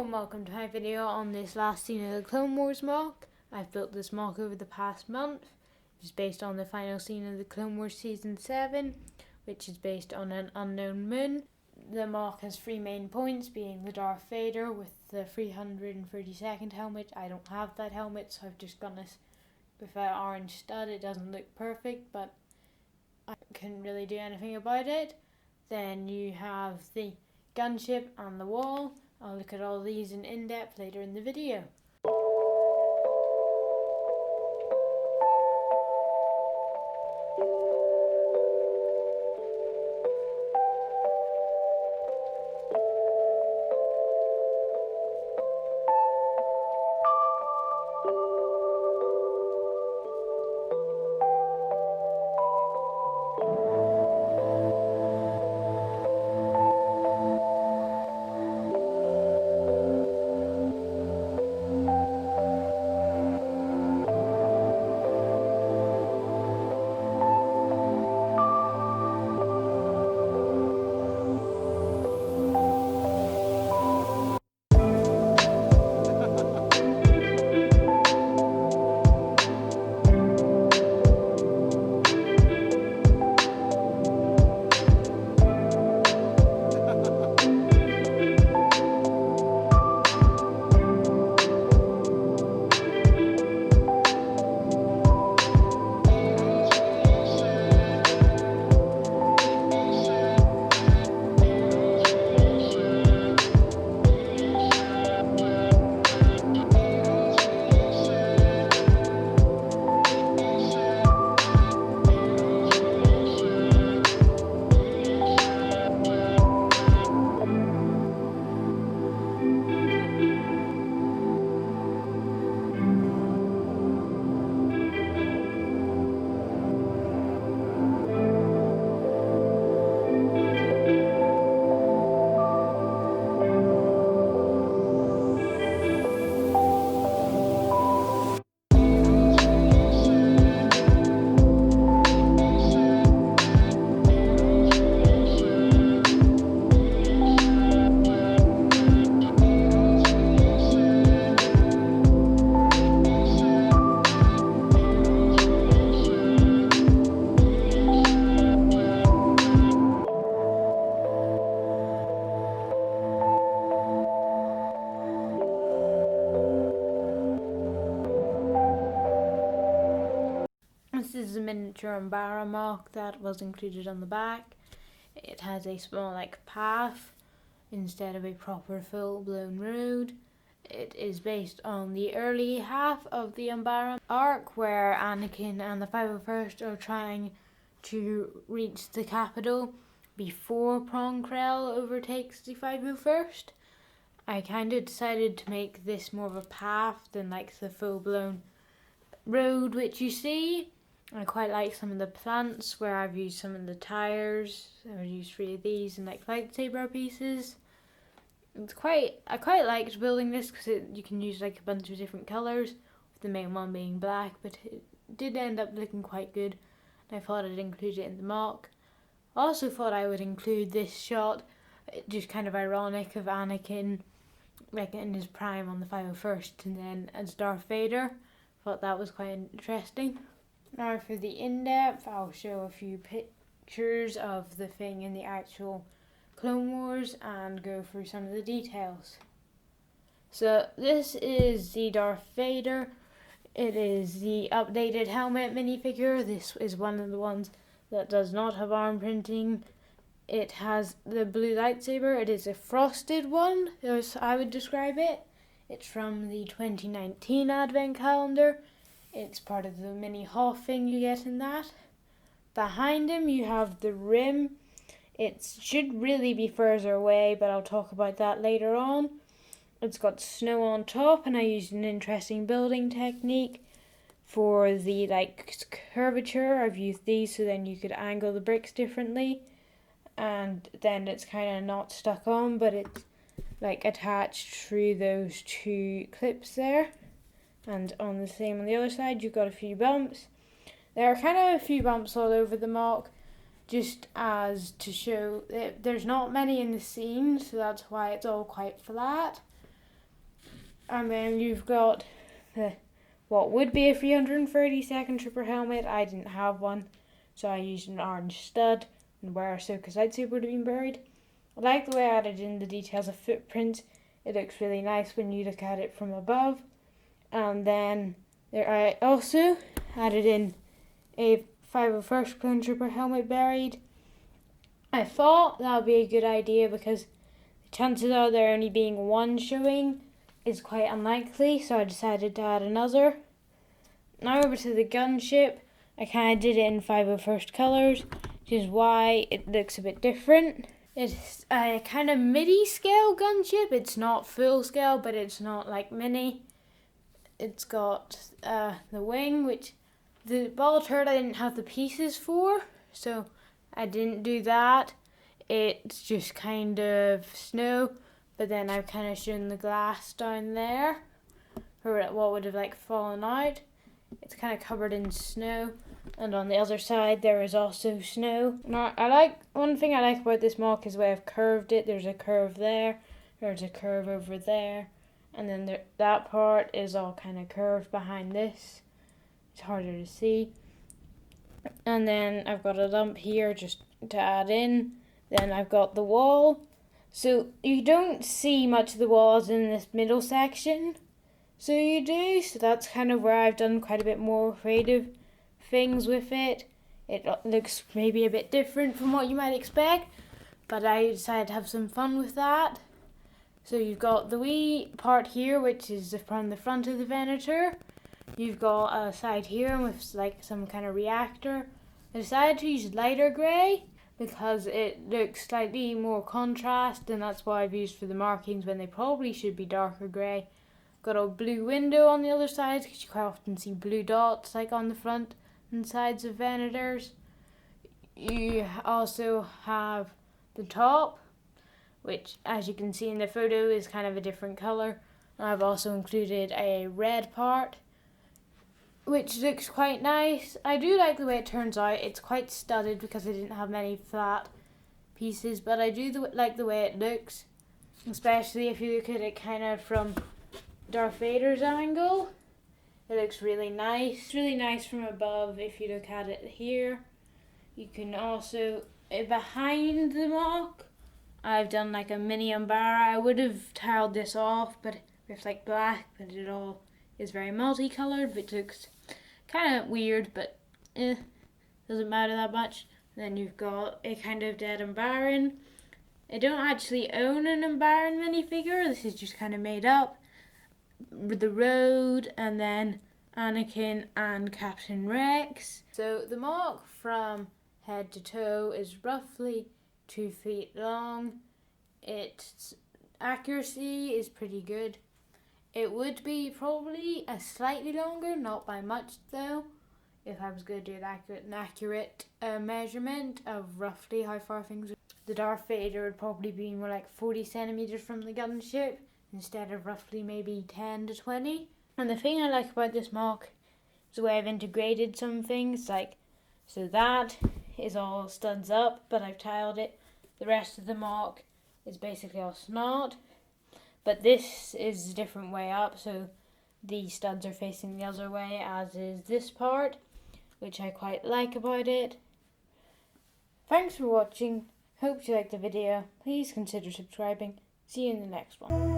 and welcome to my video on this last scene of the Clone Wars MOC. I've built this MOC over the past month. It's based on the final scene of the Clone Wars Season 7, which is based on an unknown moon. The MOC has three main points, being the Darth Vader with the 332nd helmet. I don't have that helmet, so I've just gone this with an orange stud. It doesn't look perfect, but I couldn't really do anything about it. Then you have the gunship and the wall. I'll look at all these in depth later in the video. This is a miniature Umbara MOC that was included on the back. It has a small path instead of a proper full-blown road. It is based on the early half of the Umbara arc, where Anakin and the 501st are trying to reach the capital before Pong Krell overtakes the 501st. I kind of decided to make this more of a path than the full-blown road which you see. I quite like some of the plants where I've used some of the tires. I've used 3 of these and lightsaber pieces. I quite liked building this because you can use a bunch of different colours, with the main one being black, but it did end up looking quite good. And I thought I'd include it in the MOC. I also thought I would include this shot, just kind of ironic, of Anakin in his prime on the 501st and then as Darth Vader. Thought that was quite interesting. Now for the in-depth, I'll show a few pictures of the thing in the actual Clone Wars and go through some of the details. So this is the Darth Vader. It is the updated helmet minifigure. This is one of the ones that does not have arm printing. It has the blue lightsaber. It is a frosted one, as I would describe it. It's from the 2019 Advent calendar. It's part of the mini Hoth thing you get in that. Behind him you have the rim. It should really be further away, but I'll talk about that later on. It's got snow on top, and I used an interesting building technique for the curvature. I've used these so then you could angle the bricks differently, and then it's kind of not stuck on, but it's attached through those 2 clips there. And on the same on the other side, you've got a few bumps. There are kind of a few bumps all over the MOC, just as to show that there's not many in the scene, so that's why it's all quite flat. And then you've got what would be a 332nd trooper helmet. I didn't have one, so I used an orange stud and where Ahsoka's lightsaber would have been buried. I like the way I added in the details of footprints. It looks really nice when you look at it from above. And then I also added in a 501st Clone Trooper helmet buried. I thought that would be a good idea because the chances are there only being one showing is quite unlikely, so I decided to add another. Now over to the gunship. I kind of did it in 501st colours, which is why it looks a bit different. It's a kind of midi scale gunship. It's not full scale, but it's not like mini. It's got the wing, which the ball turret I didn't have the pieces for, so I didn't do that. It's just kind of snow, but then I've kind of shown the glass down there for what would have like fallen out. It's kind of covered in snow, and on the other side there is also snow. Now, one thing I like about this MOC is the way I've curved it. There's a curve there, there's a curve over there, and then that part is all kind of curved behind this. It's harder to see. And then I've got a lump here just to add in. Then I've got the wall. So you don't see much of the walls in this middle section. So you do. So that's kind of where I've done quite a bit more creative things with it. It looks maybe a bit different from what you might expect, but I decided to have some fun with that. So you've got the wee part here, which is from the front of the Venator. You've got a side here with like some kind of reactor. I decided to use lighter grey because it looks slightly more contrast, and that's what I've used for the markings when they probably should be darker grey. Got a blue window on the other side because you quite often see blue dots like on the front and sides of Venators. You also have the top, which as you can see in the photo is kind of a different colour. I've also included a red part, which looks quite nice. I do like the way it turns out. It's quite studded because I didn't have many flat pieces, but I do like the way it looks, especially if you look at it kind of from Darth Vader's angle. It looks really nice. It's really nice from above if you look at it here. You can also, behind the MOC, I've done like a mini Umbara. I would have tiled this off, but with like black, but it all is very multicolored, which looks kind of weird, but doesn't matter that much. Then you've got a kind of dead Umbaran. I don't actually own an Umbaran minifigure. This is just kind of made up. The road, and then Anakin and Captain Rex. So the MOC from head to toe is roughly 2 feet long. Its accuracy is pretty good. It would be probably a slightly longer, not by much though, if I was going to do an accurate measurement of roughly how far things would. The Darth Vader would probably be more like 40 centimeters from the gunship instead of roughly maybe 10 to 20. And the thing I like about this MOC is the way I've integrated some things, like, so that is all studs up, but I've tiled it. The rest of the MOC is basically all snot. But this is a different way up, so the studs are facing the other way, as is this part, which I quite like about it. Thanks for watching. Hope you liked the video. Please consider subscribing. See you in the next one.